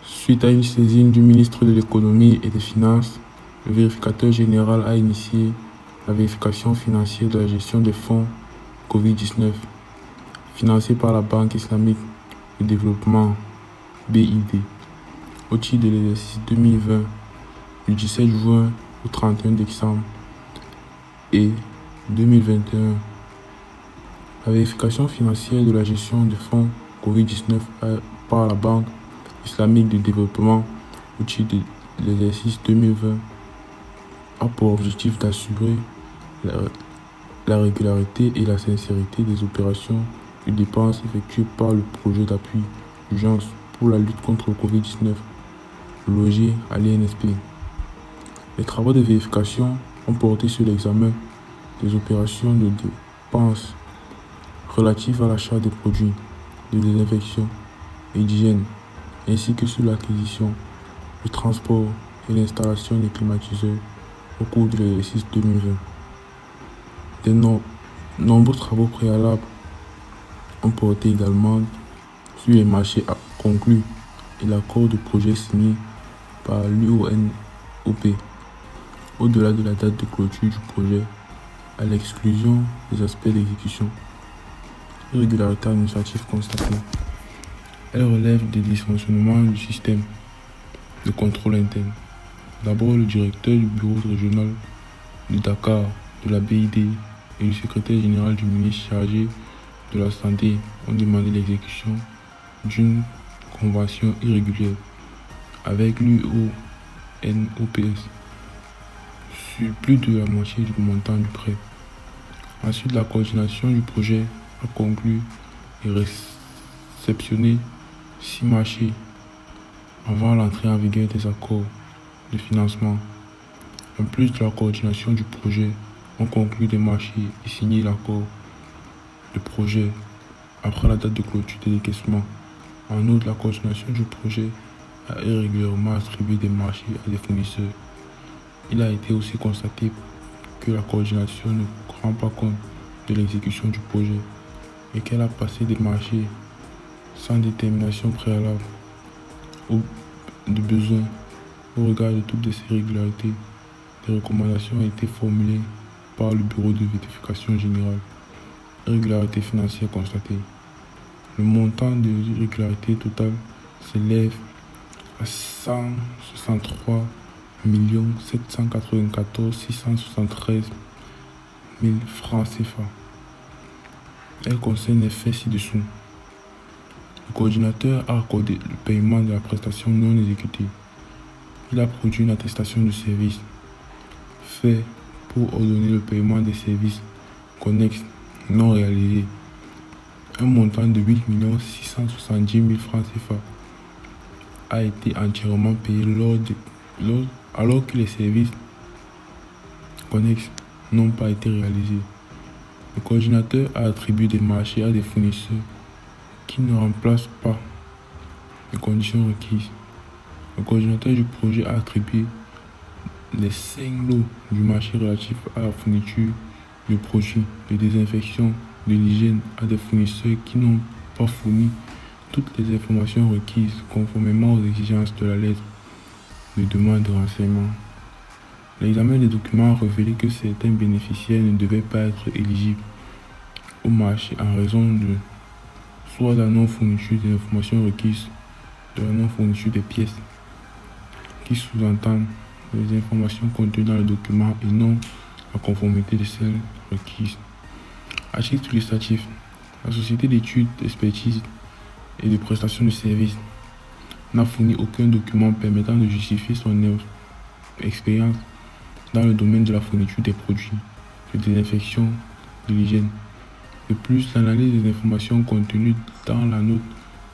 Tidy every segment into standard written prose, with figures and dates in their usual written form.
Suite à une saisine du ministre de l'Économie et des Finances, le vérificateur général a initié la vérification financière de la gestion des fonds Covid-19 financés par la Banque islamique de développement (BID) au titre de l'exercice 2020 du 17 juin au 31 décembre et 2021. La vérification financière de la gestion des fonds Covid-19 par la Banque islamique de développement au titre de l'exercice 2020 a pour objectif d'assurer la régularité et la sincérité des opérations et dépenses effectuées par le projet d'appui d'urgence pour la lutte contre le Covid-19, logé à l'INSP. Les travaux de vérification ont porté sur l'examen des opérations de dépenses relatives à l'achat des produits de désinfection et d'hygiène, ainsi que sur l'acquisition, le transport et l'installation des climatiseurs au cours de l'exercice 2020. De nombreux travaux préalables ont porté également sur les marchés conclus et l'accord de projet signé par l'UONOP, au-delà de la date de clôture du projet, à l'exclusion des aspects d'exécution. Irrégularité administrative constatée. Elle relève des dysfonctionnements du système de contrôle interne. D'abord, le directeur du bureau régional de Dakar de la BID et le secrétaire général du ministre chargé de la Santé ont demandé l'exécution d'une convention irrégulière avec l'UONOPS sur plus de la moitié du montant du prêt. Ensuite, la coordination du projet a conclu et réceptionné 6 marchés avant l'entrée en vigueur des accords de financement. En plus de la coordination du projet, on conclut des marchés et signé l'accord de projet après la date de clôture des décaissements. En outre, la coordination du projet a irrégulièrement attribué des marchés à des fournisseurs. Il a été aussi constaté que la coordination ne rend pas compte de l'exécution du projet et qu'elle a passé des marchés sans détermination préalable de besoin. Au regard de toutes ces irrégularités, des recommandations ont été formulées par le Bureau de vérification générale. Irrégularité financière constatée. Le montant de l'irrégularité totale s'élève à 163 794 673 000 francs CFA. Elle concerne les faits ci-dessous. Le coordinateur a accordé le paiement de la prestation non exécutée. Il a produit une attestation de service fait pour ordonner le paiement des services connexes non réalisés. Un montant de 8 670 000 francs CFA a été entièrement payé alors que les services connexes n'ont pas été réalisés. Le coordinateur a attribué des marchés à des fournisseurs qui ne remplacent pas les conditions requises. Le coordinateur du projet a attribué les 5 lots du marché relatifs à la fourniture de produits de désinfection de l'hygiène à des fournisseurs qui n'ont pas fourni toutes les informations requises conformément aux exigences de la lettre de demande de renseignement. L'examen des documents a révélé que certains bénéficiaires ne devaient pas être éligibles au marché en raison de soit la non-fourniture des informations requises, de la non-fourniture des pièces, qui sous-entendent les informations contenues dans le document et non la conformité de celles requises. À titre illustratif, la société d'études, d'expertise et de prestation de services n'a fourni aucun document permettant de justifier son expérience dans le domaine de la fourniture des produits de désinfection de l'hygiène. De plus, l'analyse des informations contenues dans la note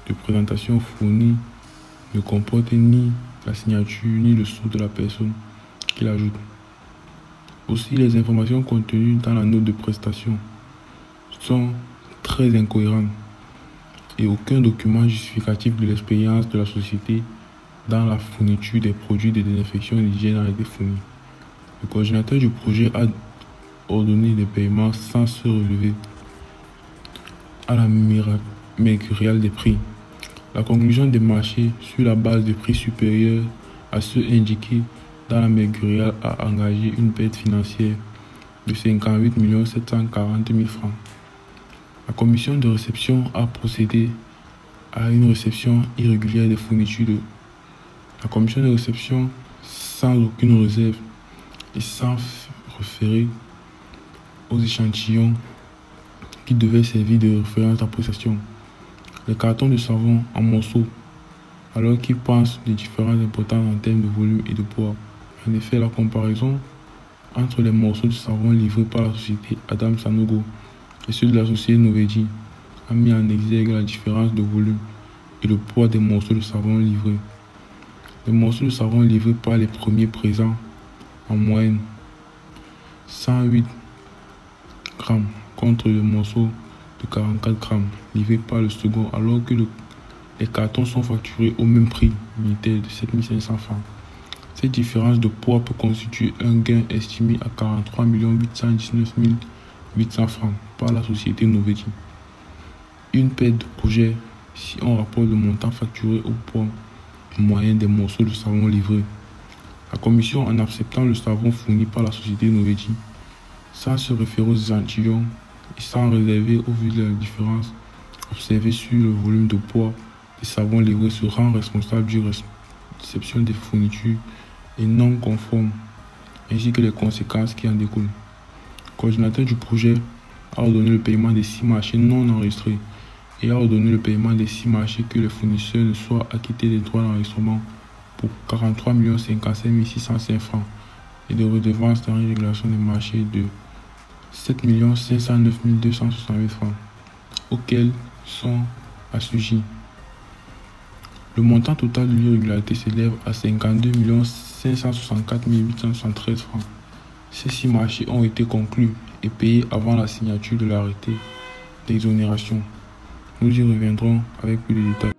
de présentation fournie ne comporte ni la signature ni le sceau de la personne qui l'ajoute. Aussi, les informations contenues dans la note de prestation sont très incohérentes et aucun document justificatif de l'expérience de la société dans la fourniture des produits de désinfection et d'hygiène a été fourni. Le coordinateur du projet a ordonné des paiements sans se relever à la mercuriale des prix La conclusion des marchés sur la base de prix supérieurs à ceux indiqués dans la mercuriale a engagé une perte financière de 58 740 000 francs. La commission de réception a procédé à une réception irrégulière des fournitures. La commission de réception, sans aucune réserve et sans référer aux échantillons qui devaient servir de référence d'appréciation, les cartons de savon en morceaux, alors qu'ils pensent des différences importantes en termes de volume et de poids. En effet, la comparaison entre les morceaux de savon livrés par la société Adam Sanogo et ceux de la société Novedi a mis en exergue la différence de volume et de poids des morceaux de savon livrés. Les morceaux de savon livrés par les premiers présents en moyenne 108 grammes contre le morceau de 44 grammes livré par le second, alors que les cartons sont facturés au même prix unitaire de 7 500 francs. Cette différence de poids peut constituer un gain estimé à 43 819 800 francs par la société Novedi. Une perte de projet si on rapporte le montant facturé au poids moyen des morceaux de savon livrés. La commission, en acceptant le savon fourni par la société Novedi, sans se référer aux échantillons et sans réserver au vu de la différence observée sur le volume de poids des savons livrés, se rend responsable du réception des fournitures et non conformes, ainsi que les conséquences qui en découlent. Le coordinateur du projet a ordonné le paiement des 6 marchés non enregistrés et a ordonné le paiement des 6 marchés que les fournisseurs ne soient acquittés des droits d'enregistrement pour 43 55 605 francs et de redevances dans une régulation des marchés de 7 509 268 francs, auxquels sont assujettis. Le montant total de l'irrégularité s'élève à 52 564 873 francs. Ces 6 marchés ont été conclus et payés avant la signature de l'arrêté d'exonération. Nous y reviendrons avec plus de détails.